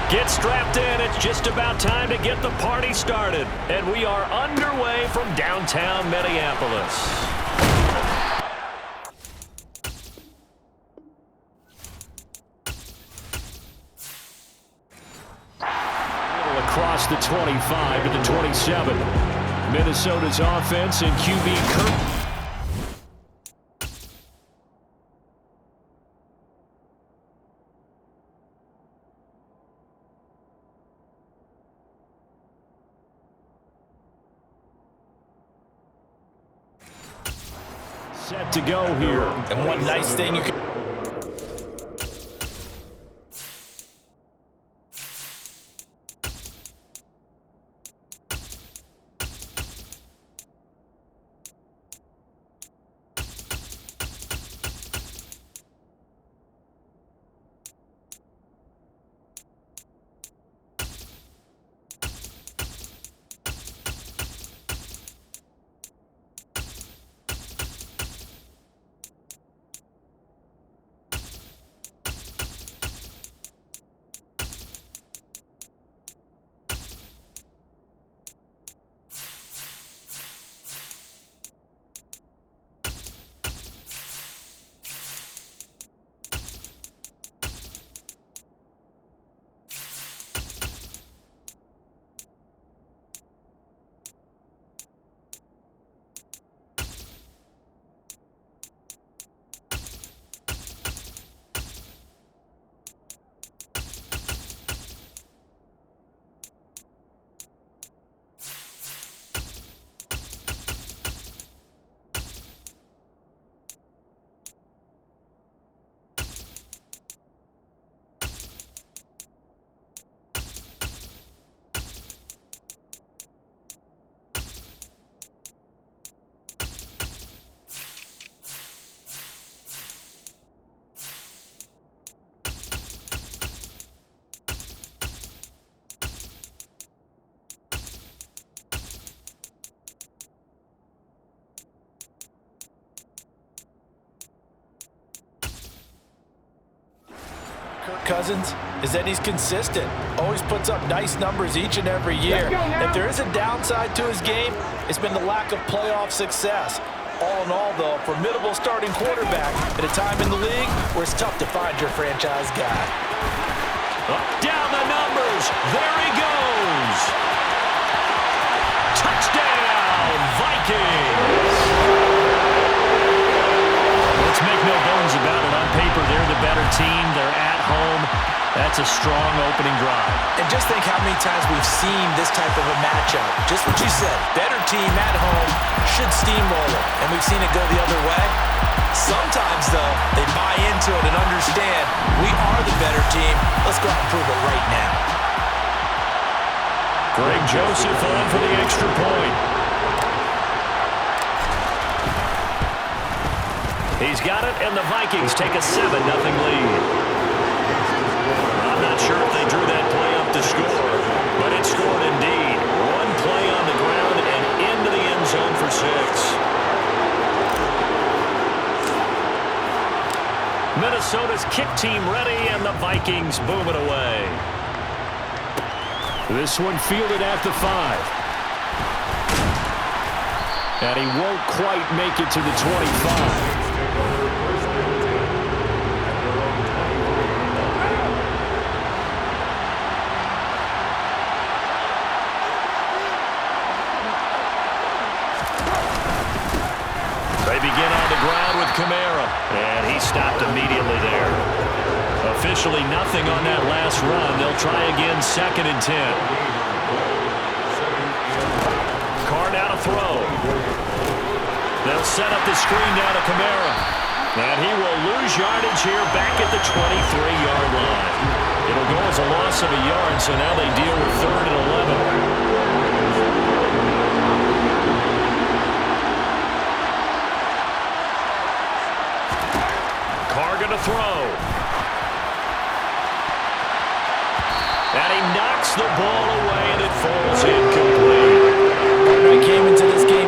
Get strapped in. It's just about time to get the party started. And we are underway from downtown Minneapolis. Across the 25 to the 27. Minnesota's offense and QB Kirk. Set to go here. And one nice thing you can... Cousins is that he's consistent, always puts up nice numbers each and every year. If there is a downside to his game, it's been the lack of playoff success. All in all, though, a formidable starting quarterback at a time in the league where it's tough to find your franchise guy. Down the numbers. There he goes. Touchdown, Vikings. Let's make no bones about it. On paper, they're the better team. They're at home. That's a strong opening drive. And just think how many times we've seen this type of a matchup. Just what you said, better team at home should steamroll it. And we've seen it go the other way. Sometimes, though, they buy into it and understand we are the better team. Let's go out and prove it right now. Greg Joseph on for the extra point. He's got it, and the Vikings take a 7-0 lead. I'm not sure if they drew that play up to score, but it scored indeed. One play on the ground and into the end zone for 6. Minnesota's kick team ready, and the Vikings boom it away. This one fielded at the 5. And he won't quite make it to the 25. They begin on the ground with Kamara, and he stopped immediately there. Officially nothing on that last run. They'll try again, 2nd and 10. Carr now to throw. They'll set up the screen down to Kamara. And he will lose yardage here back at the 23-yard line. It'll go as a loss of a yard, so now they deal with 3rd and 11. Carr going to throw. And he knocks the ball away, and it falls incomplete. They came into this game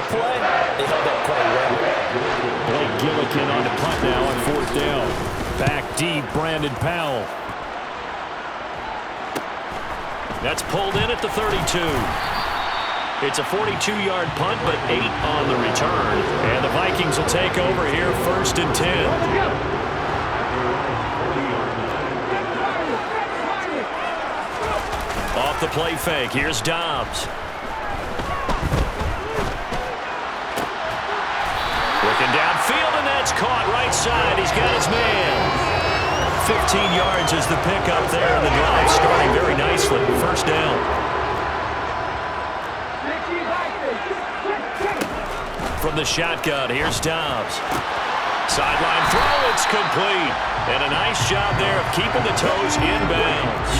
that play, they held up quite well. Blake Gillikin on the punt now on 4th down. Back deep, Brandon Powell. That's pulled in at the 32. It's a 42-yard punt, but 8 on the return. And the Vikings will take over here 1st and 10. Off the play fake, here's Dobbs. Looking downfield, and that's caught right side. He's got his man. 15 yards is the pickup there, and the drive starting very nicely. 1st down. From the shotgun, here's Dobbs. Sideline throw, it's complete. And a nice job there of keeping the toes inbounds.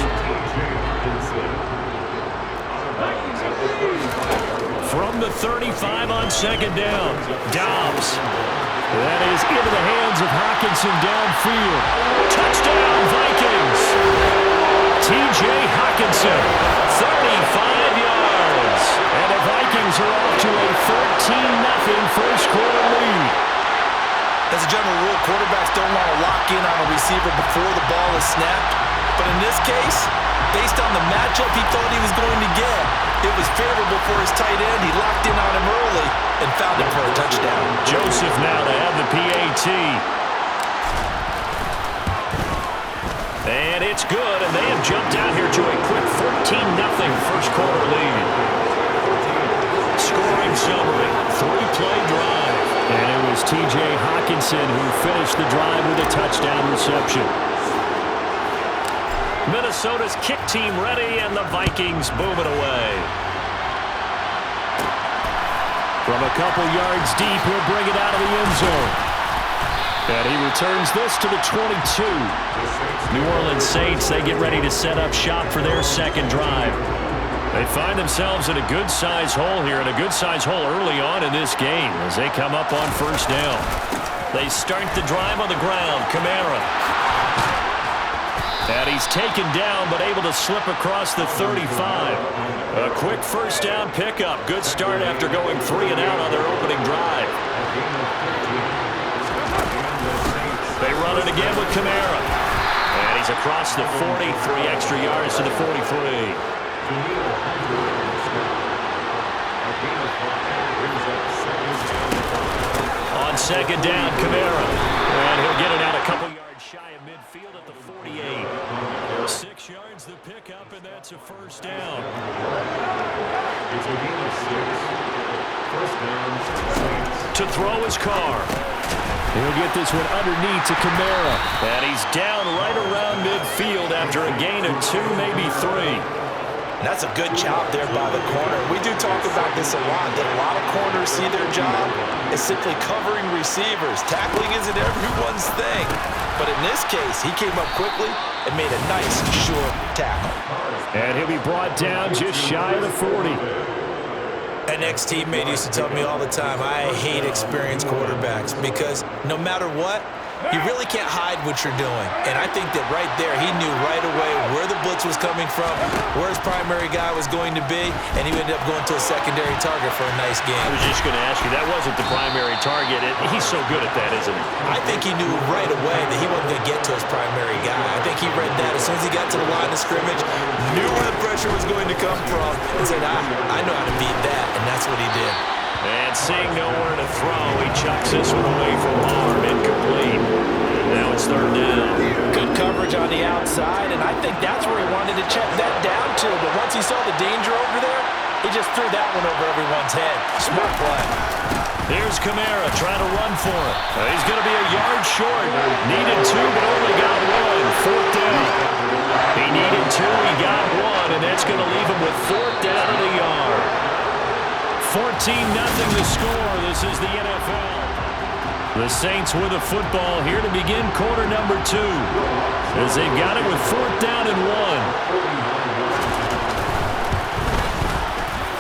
From the 35 on 2nd down, Dobbs. That is into the hands of Hockenson downfield. Touchdown, Vikings! T.J. Hockenson, 35 yards. And the Vikings are off to a 13-0 first quarter lead. As a general rule, quarterbacks don't want to lock in on a receiver before the ball is snapped. But in this case, based on the matchup he thought he was going to get, it was favorable for his tight end. He locked in on him early and found him for a touchdown. Joseph now to have the PAT. And it's good, and they have jumped out here to a quick 14-0 first quarter lead. Scoring summary, 3-play drive. And it was T.J. Hockenson who finished the drive with a touchdown reception. Minnesota's kick team ready, and the Vikings move it away. From a couple yards deep, he'll bring it out of the end zone. And he returns this to the 22. New Orleans Saints, they get ready to set up shop for their second drive. They find themselves in a good-sized hole here, and a good-sized hole early on in this game as they come up on 1st down. They start the drive on the ground. Kamara. And he's taken down, but able to slip across the 35. A quick 1st down pickup. Good start after going 3 and out on their opening drive. They run it again with Kamara. And he's across the 40, 3 extra yards to the 43. On 2nd down, Kamara. And he'll get it out a couple yards shy of midfield at the 48. 6 yards the pickup, and that's a 1st down. To throw his car. He'll get this one underneath to Kamara. And he's down right around midfield after a gain of 2, maybe 3. And that's a good job there by the corner. We do talk about this a lot, that a lot of corners see their job as simply covering receivers. Tackling isn't everyone's thing. But in this case, he came up quickly and made a nice, short tackle. And he'll be brought down just shy of the 40. An ex-teammate used to tell me all the time, I hate experienced quarterbacks because no matter what, you really can't hide what you're doing. And I think that right there, he knew right away where the blitz was coming from, where his primary guy was going to be, and he ended up going to a secondary target for a nice game. I was just going to ask you, that wasn't the primary target. He's so good at that, isn't he? I think he knew right away that he wasn't going to get to his primary guy. I think he read that as soon as he got to the line of scrimmage, knew where the pressure was going to come from, and said, I know how to beat that, and that's what he did. And seeing nowhere to throw, he chucks this one away from arm, incomplete. Now it's 3rd down. Good coverage on the outside, and I think that's where he wanted to check that down to. But once he saw the danger over there, he just threw that one over everyone's head. Smart play. Here's Kamara trying to run for it. He's going to be a yard short. Needed 2, but only got 1. 4th down. He needed 2, he got 1, and that's going to leave him with 4th down of the yard. 14-0 the score. This is the NFL. The Saints with the football here to begin quarter number 2. As they've got it with 4th down and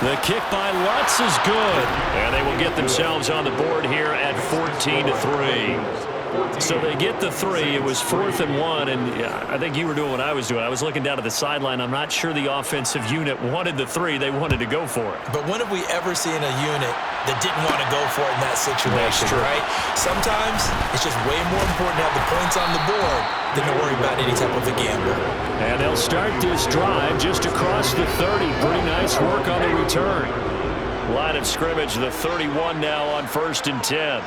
1. The kick by Lutz is good. And they will get themselves on the board here at 14-3. So they get the 3. It was 4th and 1, and I think you were doing what I was doing. I was looking down at the sideline. I'm not sure the offensive unit wanted the 3. They wanted to go for it. But when have we ever seen a unit that didn't want to go for it in that situation, right? Sometimes it's just way more important to have the points on the board than to worry about any type of a gamble. And they'll start this drive just across the 30. Pretty nice work on the return. Line of scrimmage, the 31 now on 1st and 10.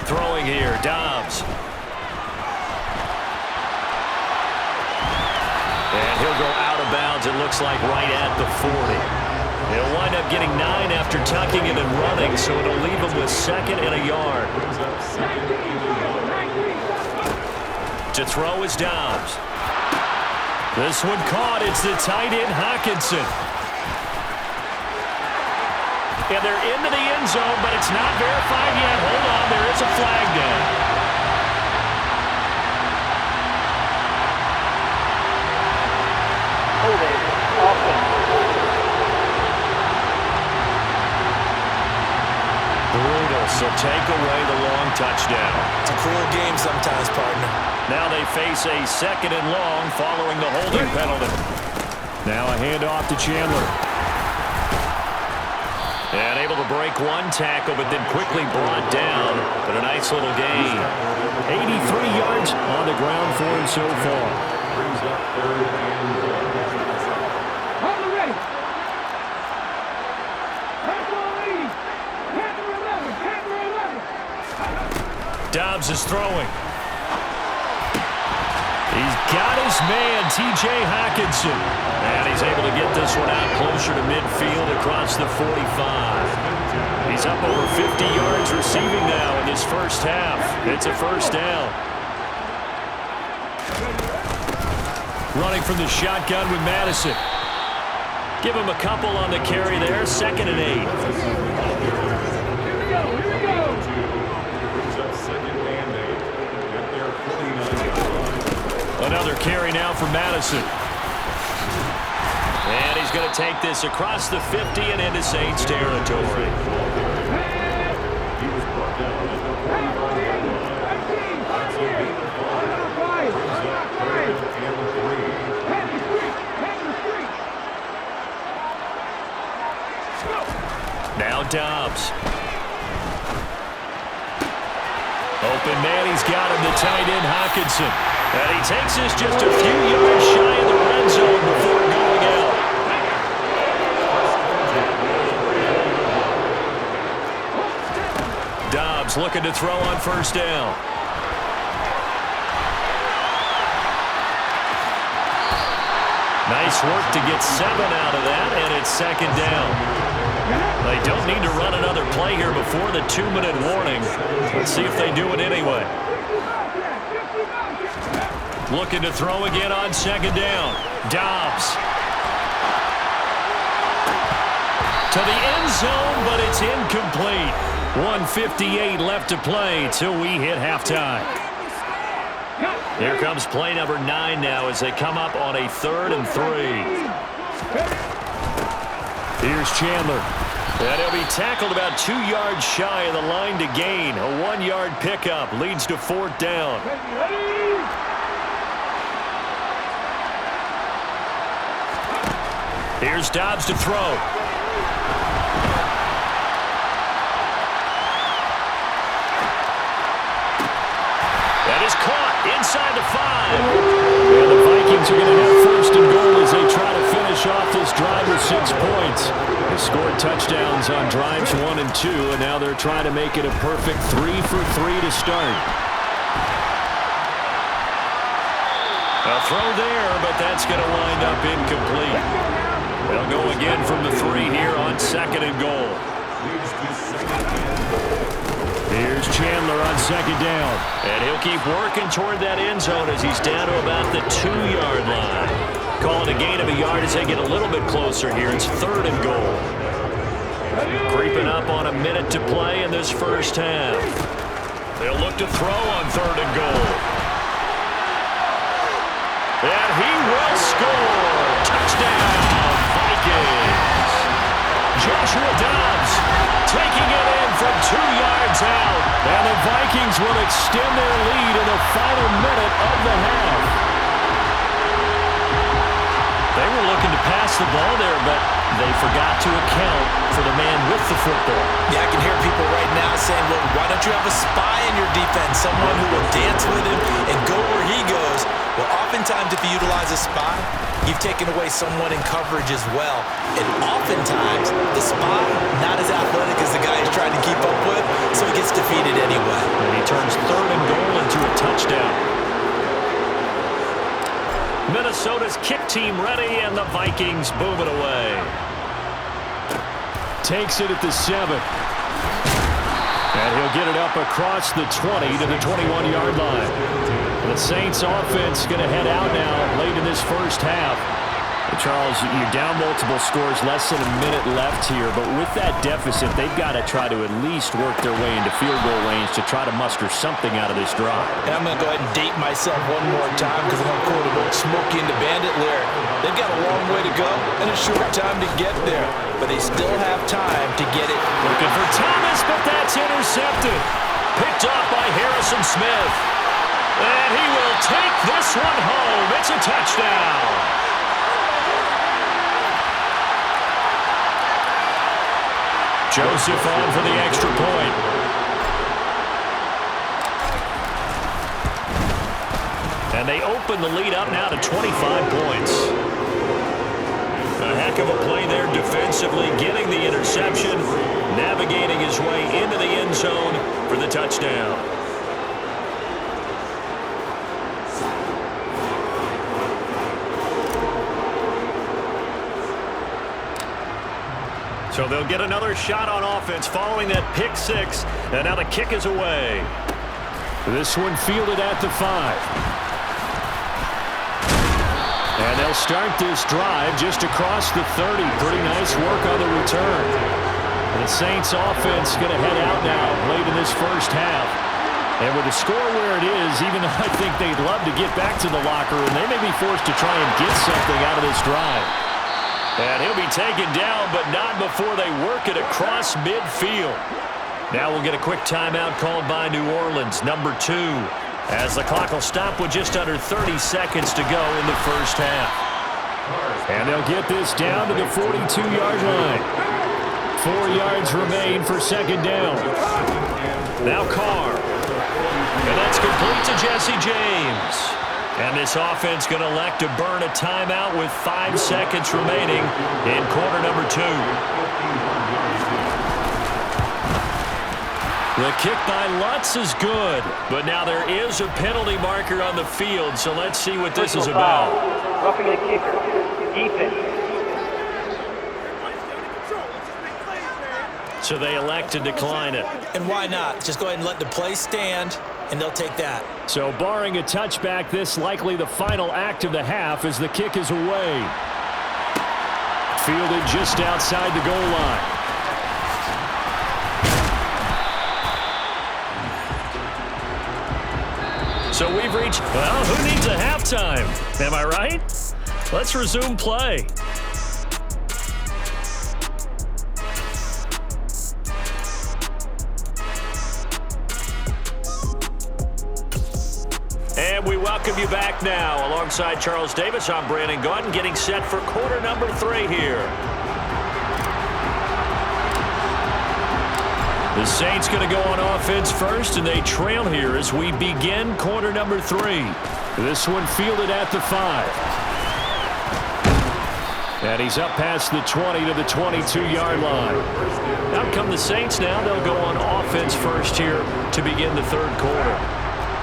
Throwing here, Dobbs. And he'll go out of bounds, it looks like, right at the 40. He'll wind up getting 9 after tucking it and running, so it'll leave him with 2nd and a yard. To throw is Dobbs. This one caught. It's the tight end, Hockenson. And they're into the end zone, but it's not verified yet. Hold on, there is a flag down. Brutal, so take away the long touchdown. It's a cruel game sometimes, partner. Now they face a 2nd and long following the holding penalty. Now a handoff to Chandler. And able to break one tackle, but then quickly brought down. But a nice little gain. 83 yards on the ground for him so far. Dobbs is throwing. He's got his man, T.J. Hockenson. And he's able to get this one out closer to midfield across the 45. He's up over 50 yards receiving now in this first half. It's a first down. Running from the shotgun with Madison. Give him a couple on the carry there. 2nd and 8. Another carry now for Madison. And he's going to take this across the 50 and into Saints territory. Now Dobbs. Open man, he's got him, the tight end, Hockenson. And he takes this just a few yards shy of the red zone before going out. Dobbs looking to throw on 1st down. Nice work to get 7 out of that, and it's 2nd down. They don't need to run another play here before the 2-minute warning. Let's see if they do it anyway. Looking to throw again on 2nd down. Dobbs. To the end zone, but it's incomplete. 1:58 left to play till we hit halftime. Here comes play number 9 now as they come up on a 3rd and 3. Here's Chandler. And he'll be tackled about 2 yards shy of the line to gain. A 1-yard pickup leads to 4th down. Here's Dobbs to throw. That is caught inside the 5. And the Vikings are going to have 1st and goal as they try to finish off this drive with 6 points. They scored touchdowns on drives 1 and 2, and now they're trying to make it a perfect 3 for 3 to start. A throw there, but that's going to wind up incomplete. They'll go again from the 3 here on 2nd and goal. Here's Chandler on 2nd down. And he'll keep working toward that end zone as he's down to about the 2-yard line. Call it a gain of a yard as they get a little bit closer here. It's 3rd and goal. Creeping up on a minute to play in this first half. They'll look to throw on 3rd and goal. And he will score. Touchdown, Vikings. Joshua Dobbs taking it from 2 yards out. And the Vikings will extend their lead in the final minute of the half. They were looking to pass the ball there, but they forgot to account for the man with the football. Yeah, I can hear people right now saying, well, why don't you have a spy in your defense, someone who will dance with him and go where he goes? Well, oftentimes if you utilize a spy, you've taken away someone in coverage as well. And oftentimes, the spy, not as athletic as the guy he's trying to keep up with, so he gets defeated anyway. And he turns 3rd and goal into a touchdown. Minnesota's kick team ready, and the Vikings boom it away. Takes it at the 7. And he'll get it up across the 20 to the 21-yard line. The Saints offense going to head out now late in this first half. Charles, you're down multiple scores, less than a minute left here, but with that deficit, they've got to try to at least work their way into field goal range to try to muster something out of this drive. And I'm going to go ahead and date myself one more time because I'm going to quote an old Smokey and the Bandit lyric. They've got a long way to go and a short time to get there, but they still have time to get it. Looking for Thomas, but that's intercepted. Picked off by Harrison Smith. And he will take this one home. It's a touchdown. Joseph on for the extra point. And they open the lead up now to 25 points. A heck of a play there defensively, getting the interception, navigating his way into the end zone for the touchdown. So they'll get another shot on offense following that pick 6. And now the kick is away. This one fielded at the 5. And they'll start this drive just across the 30. Pretty nice work on the return. The Saints offense going to head out now late in this first half. And with the score where it is, even though I think they'd love to get back to the locker room, they may be forced to try and get something out of this drive. And he'll be taken down, but not before they work it across midfield. Now we'll get a quick timeout called by New Orleans, number 2, as the clock will stop with just under 30 seconds to go in the first half. And they'll get this down to the 42-yard line. 4 yards remain for second down. Now Carr. And that's complete to Jesse James. And this offense going to elect to burn a timeout with 5 seconds remaining in quarter number 2. The kick by Lutz is good, but now there is a penalty marker on the field, so let's see what this is about. Roughing the kicker. Defense. So they elect to decline it. And why not? Just go ahead and let the play stand, and they'll take that. So barring a touchback, this likely the final act of the half as the kick is away. Fielded just outside the goal line. So we've reached, well, who needs a halftime? Am I right? Let's resume play. And we welcome you back now. Alongside Charles Davis, I'm Brandon Gaudin, getting set for quarter number 3 here. The Saints going to go on offense first, and they trail here as we begin quarter number 3. This one fielded at the 5. And he's up past the 20 to the 22-yard line. Out come the Saints now. They'll go on offense first here to begin the third quarter.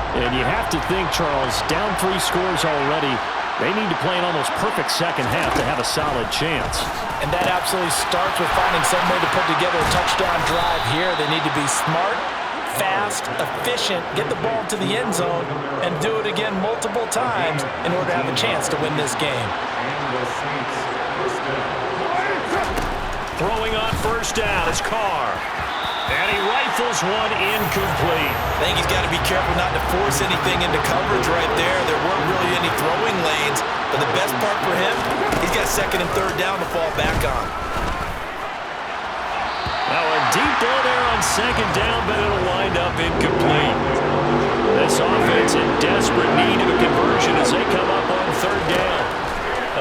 And you have to think, Charles, down 3 scores already. They need to play an almost perfect second half to have a solid chance. And that absolutely starts with finding some way to put together a touchdown drive here. They need to be smart, fast, efficient, get the ball to the end zone, and do it again multiple times in order to have a chance to win this game. Throwing on first down is Carr. And he rifles one incomplete. I think he's got to be careful not to force anything into coverage right there. There weren't really any throwing lanes, but the best part for him, he's got second and third down to fall back on. Now a deep ball there on on second down, but it'll wind up incomplete. This offense in desperate need of a conversion as they come up on third down.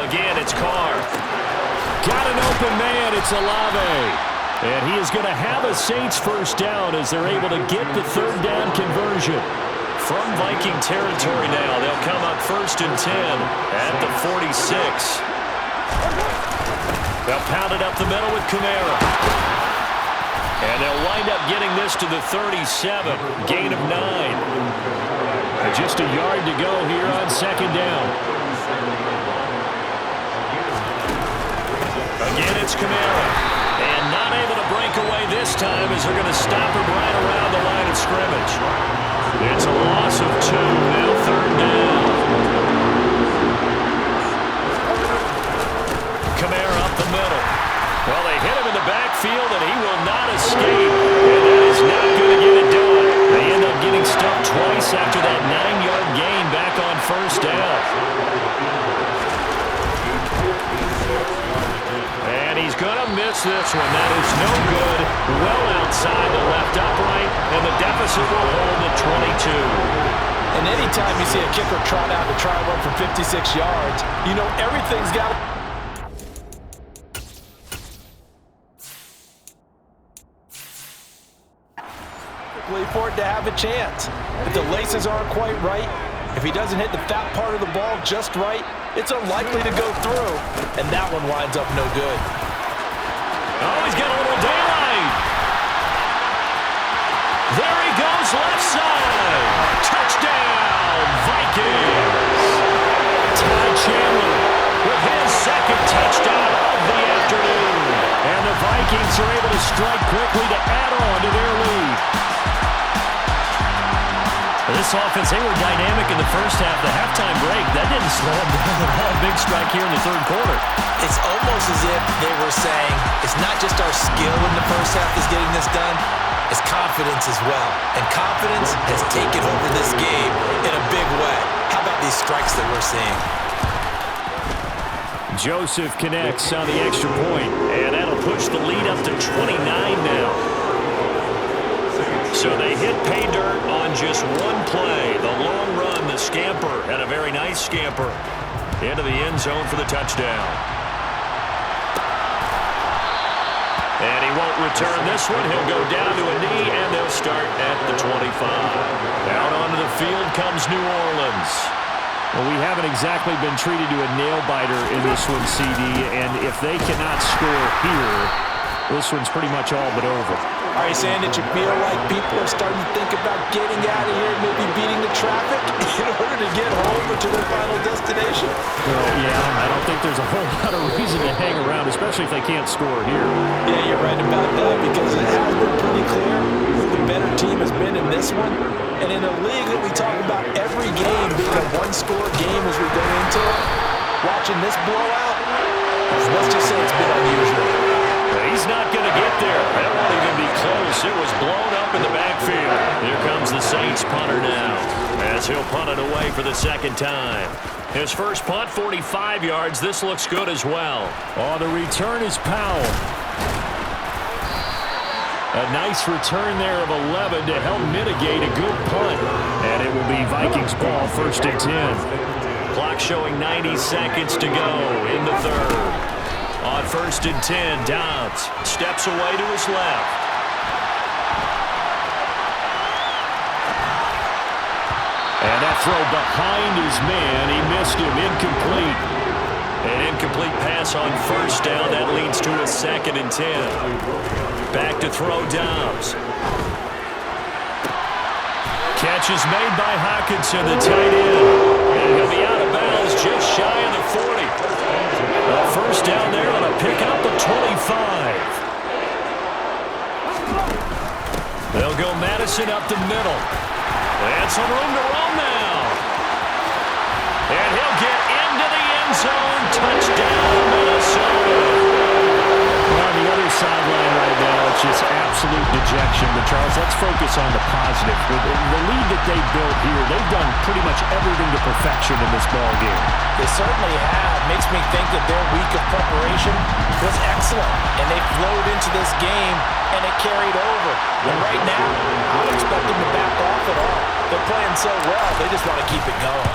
Again, it's Carr. Got an open man. It's Olave. And he is going to have a Saints first down as they're able to get the third down conversion. From Viking territory now, they'll come up 1st and 10 at the 46. They'll pound it up the middle with Kamara. And they'll wind up getting this to the 37, gain of 9. Just a yard to go here on second down. Again, it's Kamara. And not able to break away this time as they're going to stop him right around the line of scrimmage. It's a loss of 2, now third down. Kamara up the middle. Well, they hit him in the backfield, and he will not escape. And that is not going to get it done. They end up getting stuffed twice after that 9-yard gain back on first down. And he's going to miss this one. That is no good. Well outside the left upright, and the deficit will hold at 22. And anytime you see a kicker trot out to try and run for 56 yards, you know everything's got to... for it to have a chance. If the laces aren't quite right, if he doesn't hit the fat part of the ball just right, it's unlikely to go through, and that one winds up no good. Oh, he's got a little daylight. There he goes, left side. Touchdown, Vikings. Ty Chandler with his second touchdown of the afternoon. And the Vikings are able to strike quickly to add on to their lead. This offense, they were dynamic in the first half. The halftime break, that didn't slow them down at all. Big strike here in the third quarter. It's almost as if they were saying, it's not just our skill in the first half that's getting this done, it's confidence as well. And confidence has taken over this game in a big way. How about these strikes that we're seeing? Joseph connects on the extra point, and that'll push the lead up to 29 now. So they hit pay dirt on just one play. The long run, the scamper, and a very nice scamper into the end zone for the touchdown. And he won't return this one. He'll go down to a knee, and they'll start at the 25. Out onto the field comes New Orleans. Well, we haven't exactly been treated to a nail-biter in this one, CD, and if they cannot score here, this one's pretty much all but over. Are you saying that you feel like people are starting to think about getting out of here and maybe beating the traffic in order to get home or to their final destination? Well, yeah, I don't think there's a whole lot of reason to hang around, especially if they can't score here. Yeah, you're right about that, because it has been pretty clear who the better team has been in this one. And in a league that we talk about every game being a one-score game as we go into it, watching this blowout, let's just say it's been unusual. He's not going to get there. That won't even be close. It was blown up in the backfield. Here comes the Saints punter now, as he'll punt it away for the second time. His first punt, 45 yards. This looks good as well. Oh, the return is Powell. A nice return there of 11 to help mitigate a good punt. And it will be Vikings ball, 1st and 10. Clock showing 90 seconds to go in the third. On 1st and 10, Downs steps away to his left. And that throw behind his man, he missed him, incomplete. An incomplete pass on first down, that leads to a 2nd and 10. Back to throw, Downs. Catch is made by Hawkinson, the tight end. And he'll be out of bounds just shy of the 40. First down there on a pickup of 25. They'll go Madison up the middle. And some room to roam now. And he'll get into the end zone. Touchdown, Minnesota. On the other sideline right now, it's just absolutely absolute dejection. But, Charles, let's focus on the positive. With the lead that they built here, they've done pretty much everything to perfection in this ball game. They certainly have. Makes me think that their week of preparation was excellent, and they flowed into this game, and it carried over. And right now, I don't expect them to back off at all. They're playing so well, they just want to keep it going.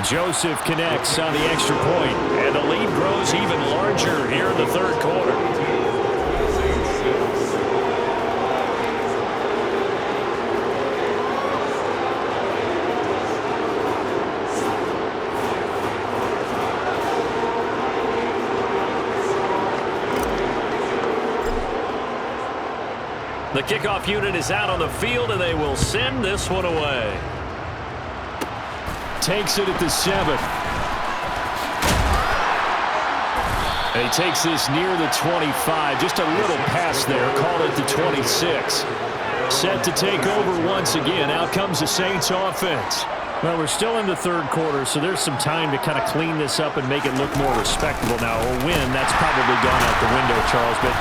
Joseph connects on the extra point, and the lead grows even larger here in the third quarter. The kickoff unit is out on the field, and they will send this one away. Takes it at the 7. And he takes this near the 25. Just a little pass there. Call it the 26. Set to take over once again. Out comes the Saints offense. Well, we're still in the third quarter, so there's some time to kind of clean this up and make it look more respectable now. A win, that's probably gone out the window, Charles, but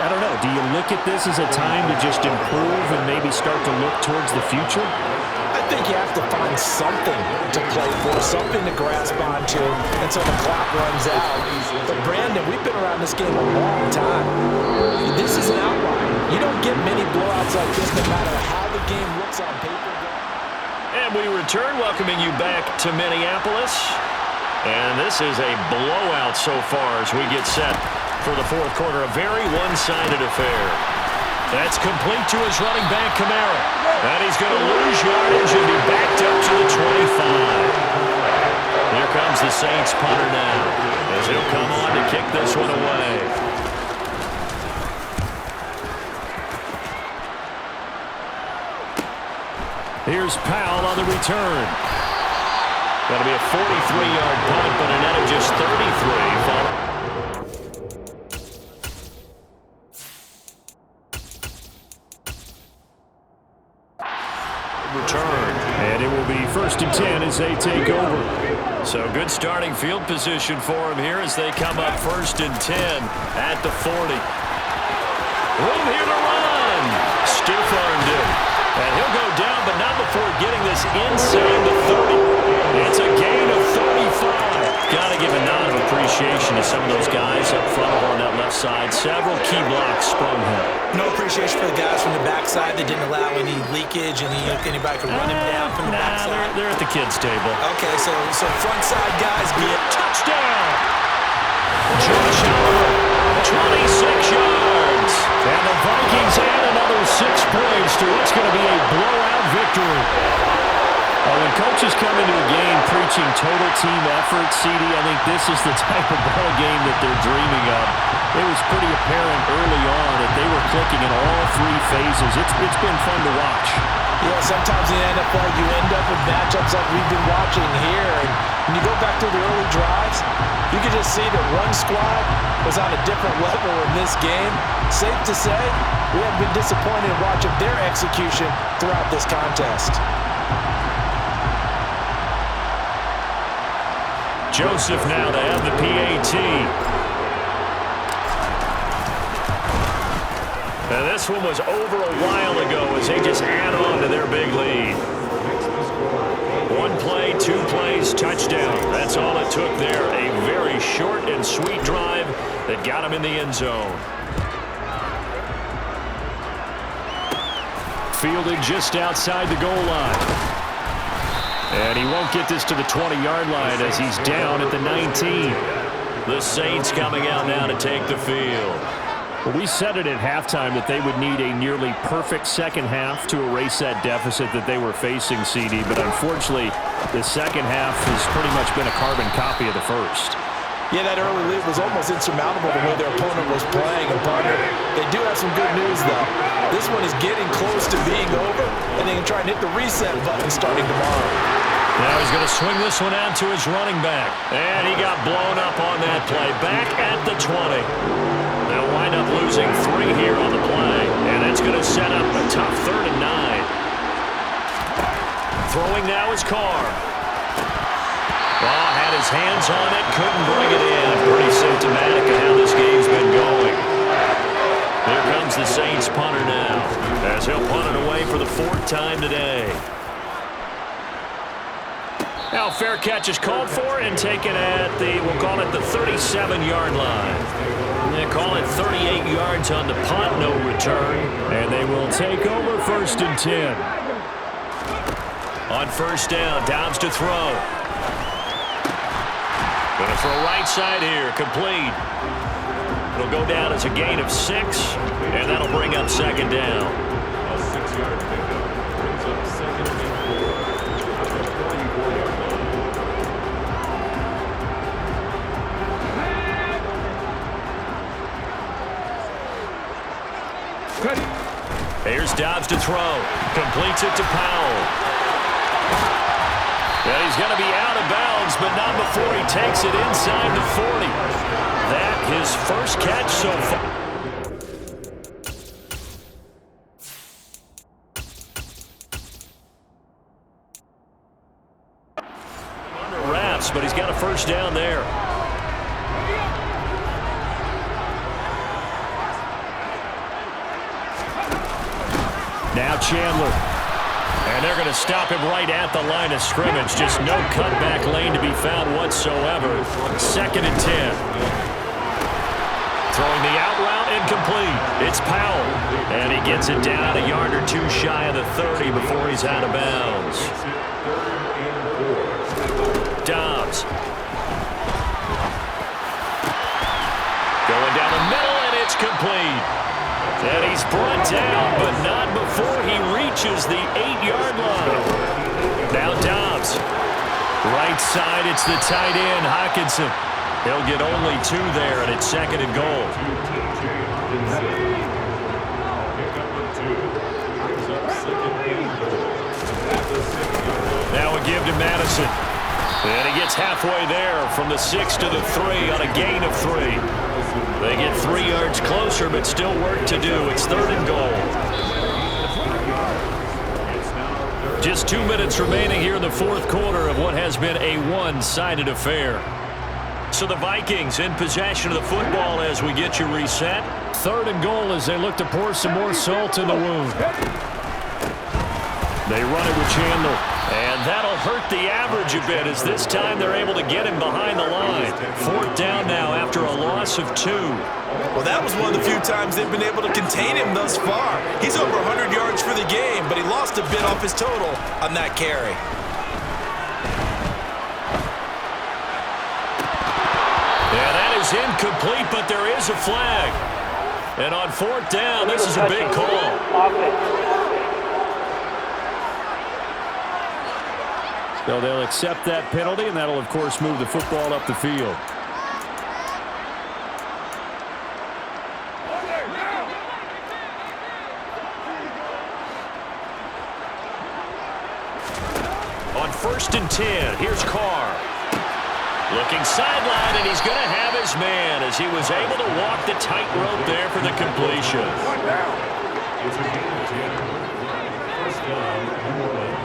I don't know. Do you look at this as a time to just improve and maybe start to look towards the future? I think you have to find something to play for, something to grasp onto until the clock runs out. But, Brandon, we've been around this game a long time. This is an outlier. You don't get many blowouts like this no matter how the game looks on paper. And we return, welcoming you back to Minneapolis. And this is a blowout so far as we get set for the fourth quarter. A very one-sided affair. That's complete to his running back, Kamara. And he's going to lose yardage and be backed up to the 25. Here comes the Saints punter now, as he'll come on to kick this one away. Here's Powell on the return. That'll be a 43-yard punt, but a net of just 33. Return. And it will be 1st and 10 as they take over. So good starting field position for him here as they come up 1st and 10 at the 40. Room here to run. Stiff-armed him. And he'll go down, but not before getting this inside the 30. It's a gain of 35. Got to give a nod of appreciation to some of those guys up front over on that left side. Several key blocks sprung him. No appreciation for the guys from the backside that didn't allow any leakage, and anybody could run him down from the backside. They're at the kids' table. Okay, so front side guys get Touchdown! Josh Allen, 26 yards. And the Vikings add another 6 points to what's going to be a blowout victory. When coaches come into a game preaching total team effort, CD, I think this is the type of ball game that they're dreaming of. It was pretty apparent early on that they were clicking in all 3 phases. It's been fun to watch. Yeah, sometimes in the NFL you end up with matchups like we've been watching here. And when you go back to the early drives, you can just see that one squad was on a different level in this game. Safe to say, we have been disappointed in watching their execution throughout this contest. Joseph now to have the PAT. And this one was over a while ago as they just add on to their big lead. 1 play, 2 plays, touchdown. That's all it took there. A very short and sweet drive that got him in the end zone. Fielded just outside the goal line. And he won't get this to the 20-yard line as he's down at the 19. The Saints coming out now to take the field. Well, we said it at halftime that they would need a nearly perfect second half to erase that deficit that they were facing, CD. But unfortunately, the second half has pretty much been a carbon copy of the first. Yeah, that early lead was almost insurmountable the way their opponent was playing. And, partner, they do have some good news, though. This one is getting close to being over, and they can try and hit the reset button starting tomorrow. Now he's going to swing this one out to his running back. And he got blown up on that play. Back at the 20. They'll wind up losing 3 here on the play. And that's going to set up a tough 3rd and 9. Throwing now is Carr. Oh, had his hands on it, couldn't bring it in. Pretty symptomatic of how this game's been going. Here Vikings punter now, as he'll punt it away for the 4th time today. Now fair catch is called for and taken at we'll call it the 37-yard line. They call it 38 yards on the punt, no return. And they will take over 1st and 10. On 1st down, Dobbs to throw. Going to throw right side here, complete. It'll go down as a gain of 6, and that'll bring up 2nd down. A 6-yard pickup brings up 2nd and 4. Here's Dobbs to throw. Completes it to Powell. Yeah, he's going to be out of bounds, but not before he takes it inside the 40. That his first catch so far. Under wraps, but he's got a 1st down there. Now Chandler. And they're going to stop him right at the line of scrimmage. Just no cutback lane to be found whatsoever. 2nd and 10. Throwing the out route incomplete. It's Powell. And he gets it down a yard or 2 shy of the 30 before he's out of bounds. Dobbs. Going down the middle, and it's complete. And he's brought down, but not before he reaches the 8-yard line. Now Dobbs. Right side, it's the tight end, Hockenson. He'll get only 2 there, and it's 2nd and goal. Now a give to Madison. And he gets halfway there from the 6 to the 3 on a gain of 3. They get 3 yards closer, but still work to do. It's 3rd and goal. Just 2 minutes remaining here in the 4th quarter of what has been a one-sided affair. So the Vikings in possession of the football as we get you reset. 3rd and goal as they look to pour some more salt in the wound. They run it with Chandler. And that'll hurt the average a bit as this time they're able to get him behind the line. 4th down now after a loss of 2. Well, that was one of the few times they've been able to contain him thus far. He's over 100 yards for the game, but he lost a bit off his total on that carry. Yeah, that is incomplete, but there is a flag. And on 4th down, this is a big call. So they'll accept that penalty, and that'll, of course, move the football up the field. On 1st and 10, here's Carr. Looking sideline, and he's going to have his man as he was able to walk the tightrope there for the completion. It's a gain of 10. 1st down, New Orleans.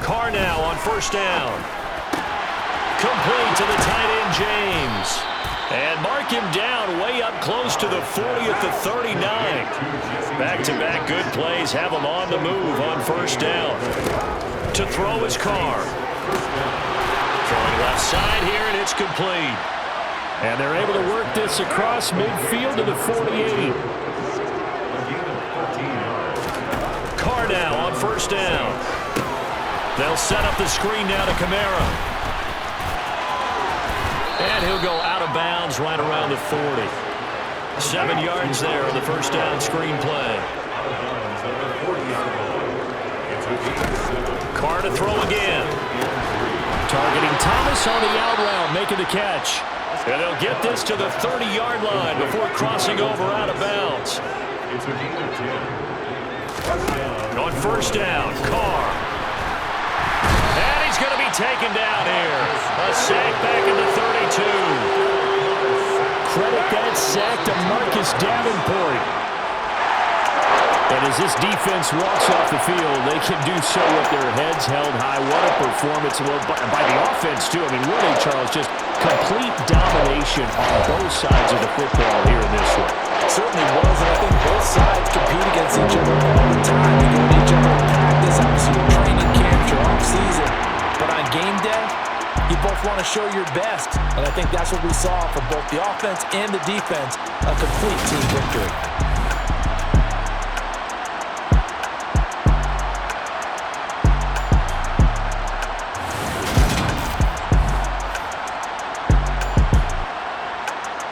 Carr now on 1st down. Complete to the tight end, James. And mark him down way up close to the 40 at the 39. Back-to-back good plays have him on the move on 1st down. To throw his Carr. Throwing left side here, and it's complete. And they're able to work this across midfield to the 48. Carr now on 1st down. They'll set up the screen now to Kamara. And he'll go out of bounds right around the 40. 7 yards there on the 1st down screen play. Carr to throw again. Targeting Thomas on the out route, making the catch. And they'll get this to the 30-yard line before crossing over out of bounds. On 1st down, Carr. And he's going to be taken down here. A sack back in the 32. Credit that sack to Marcus Davenport. And as this defense walks off the field, they can do so with their heads held high. What a performance by the offense, too. I mean, really, Charles, just complete domination on both sides of the football here in this one. Certainly was, and I think both sides compete against each other all the time. They go to each other in practice, obviously your training camps, your off-season. But on game day, you both want to show your best. And I think that's what we saw for both the offense and the defense, a complete team victory.